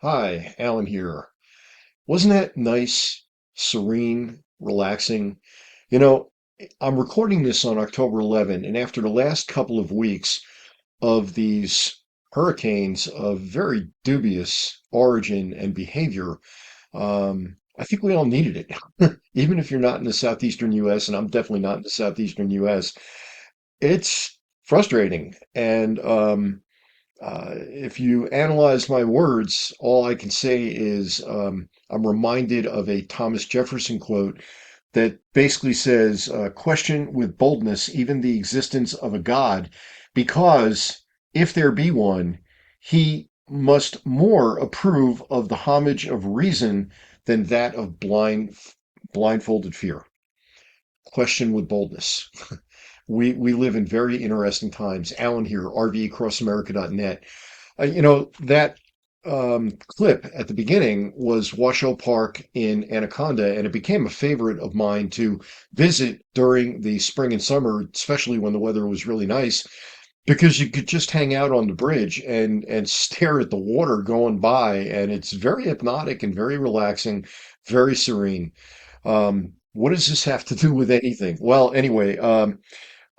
Hi, Alan here. Wasn't that nice, serene, relaxing? You know, I'm recording this on October 11, and after the last couple of weeks of these hurricanes of very dubious origin and behavior, I think we all needed it. Even if you're not in the southeastern U.S., and I'm definitely not in the southeastern U.S., it's frustrating. And if you analyze my words, all I can say is I'm reminded of a Thomas Jefferson quote that basically says, question with boldness even the existence of a God, because if there be one, he must more approve of the homage of reason than that of blindfolded fear. Question with boldness. We live in very interesting times. Alan here, rvcrossamerica.net. That clip at the beginning was Washoe Park in Anaconda, and it became a favorite of mine to visit during the spring and summer, especially when the weather was really nice, because you could just hang out on the bridge and stare at the water going by, and it's very hypnotic and very relaxing, very serene. What does this have to do with anything? Well, anyway,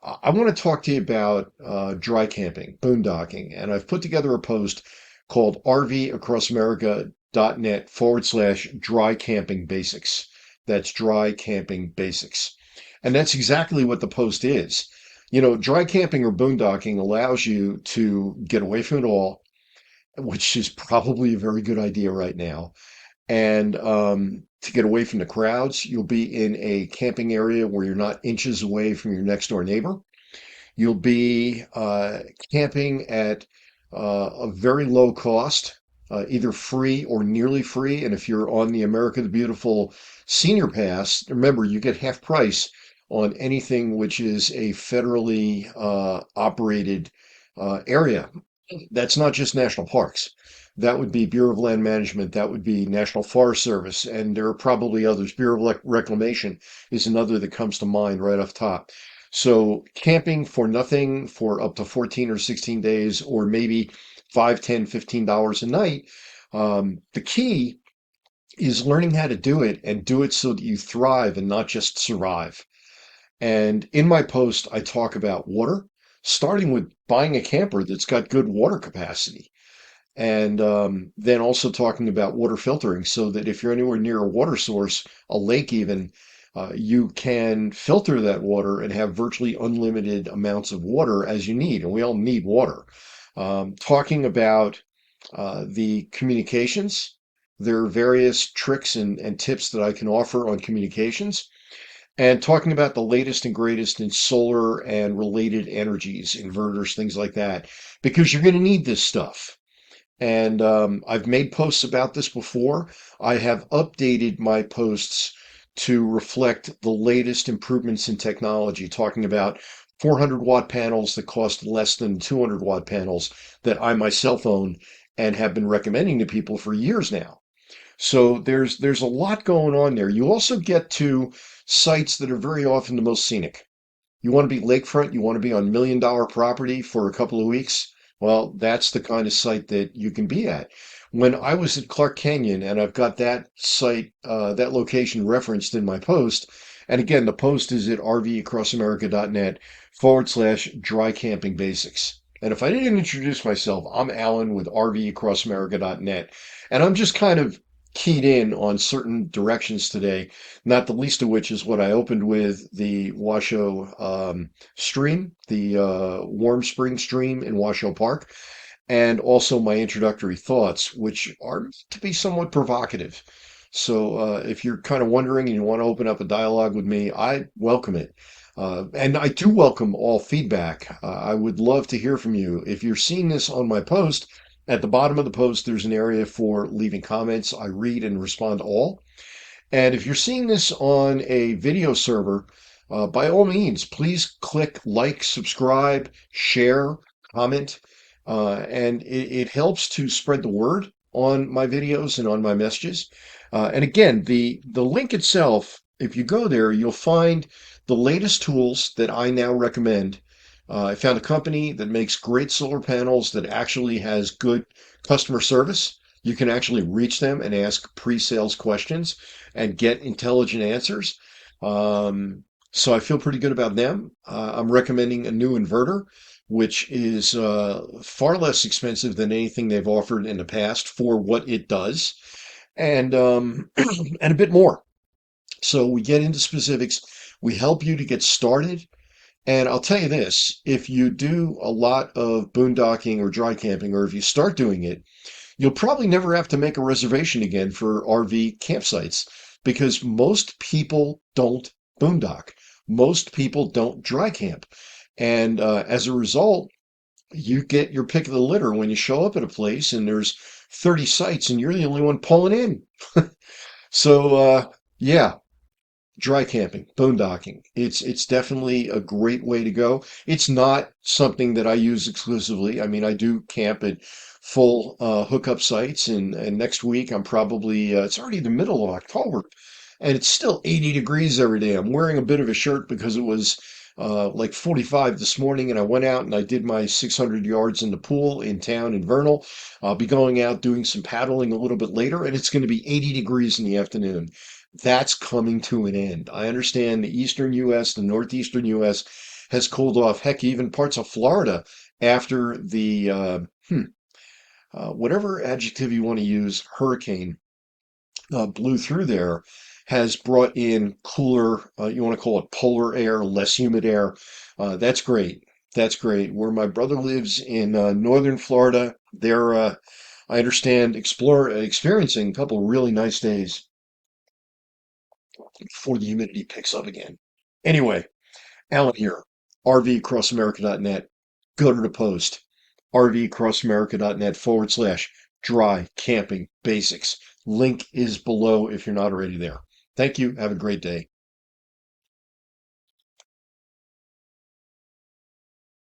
I want to talk to you about dry camping, boondocking, and I've put together a post called rvacrossamerica.net/dry camping basics. That's dry camping basics. And that's exactly what the post is. Dry camping or boondocking allows you to get away from it all, which is probably a very good idea right now. And to get away from the crowds, you'll be in a camping area where you're not inches away from your next door neighbor. You'll be camping at a very low cost, either free or nearly free. And if you're on the America the Beautiful Senior Pass, remember you get half price on anything which is a federally operated area. That's not just national parks. That would be Bureau of Land Management. That would be National Forest Service. And there are probably others. Bureau of Reclamation is another that comes to mind right off top. So camping for nothing for up to 14 or 16 days, or maybe 5, 10, $15 a night. The key is learning how to do it and do it so that you thrive and not just survive. And in my post, I talk about water, starting with buying a camper that's got good water capacity. And then also talking about water filtering so that if you're anywhere near a water source, a lake even, you can filter that water and have virtually unlimited amounts of water as you need. And we all need water. Talking about the communications, there are various tricks and tips that I can offer on communications, and talking about the latest and greatest in solar and related energies, inverters, things like that, because you're going to need this stuff. And I've made posts about this before. I have updated my posts to reflect the latest improvements in technology, talking about 400-watt panels that cost less than 200-watt panels that I myself own and have been recommending to people for years now. So there's a lot going on there. You also get to sites that are very often the most scenic. You want to be lakefront, you want to be on $1 million property for a couple of weeks. Well, that's the kind of site that you can be at. When I was at Clark Canyon, and I've got that site, that location referenced in my post, and again, the post is at rvacrossamerica.net/dry camping basics. And if I didn't introduce myself, I'm Alan with rvacrossamerica.net, and I'm just kind of keyed in on certain directions today, not the least of which is what I opened with, the Washoe stream, the Warm Spring stream in Washoe Park, and also my introductory thoughts, which are to be somewhat provocative. So if you're kind of wondering and you want to open up a dialogue with me, I welcome it. And I do welcome all feedback. I would love to hear from you. If you're seeing this on my post, at the bottom of the post, there's an area for leaving comments. I read and respond to all. And if you're seeing this on a video server, by all means, please click like, subscribe, share, comment, and it helps to spread the word on my videos and on my messages. And again, the link itself, if you go there, you'll find the latest tools that I now recommend. I found a company that makes great solar panels that actually has good customer service. You can actually reach them and ask pre-sales questions and get intelligent answers. Um, so I feel pretty good about them. I'm recommending a new inverter, which is far less expensive than anything they've offered in the past for what it does, and and a bit more. So we get into specifics. We help you to get started. And I'll tell you this, if you do a lot of boondocking or dry camping, or if you start doing it, you'll probably never have to make a reservation again for RV campsites because most people don't boondock. Most people don't dry camp. And as a result, you get your pick of the litter when you show up at a place and there's 30 sites and you're the only one pulling in. So, yeah, dry camping, boondocking. It's definitely a great way to go. It's not something that I use exclusively. I mean, I do camp at full hookup sites, and next week I'm probably it's already the middle of October, and it's still 80 degrees every day. I'm wearing a bit of a shirt because it was like 45 this morning, and I went out and I did my 600 yards in the pool in town in Vernal. I'll be going out doing some paddling a little bit later, and it's going to be 80 degrees in the afternoon. That's coming to an end. I understand the eastern U.S., the northeastern U.S. has cooled off. Heck, even parts of Florida after the whatever adjective you want to use, hurricane blew through there, has brought in cooler, you want to call it polar air, less humid air. That's great. That's great. Where my brother lives in northern Florida, they're, I understand, experiencing a couple of really nice days before the humidity picks up again. Anyway, Alan here, rvcrossamerica.net. Go to the post, rvcrossamerica.net/, dry camping basics. Link is below if you're not already there. Thank you. Have a great day.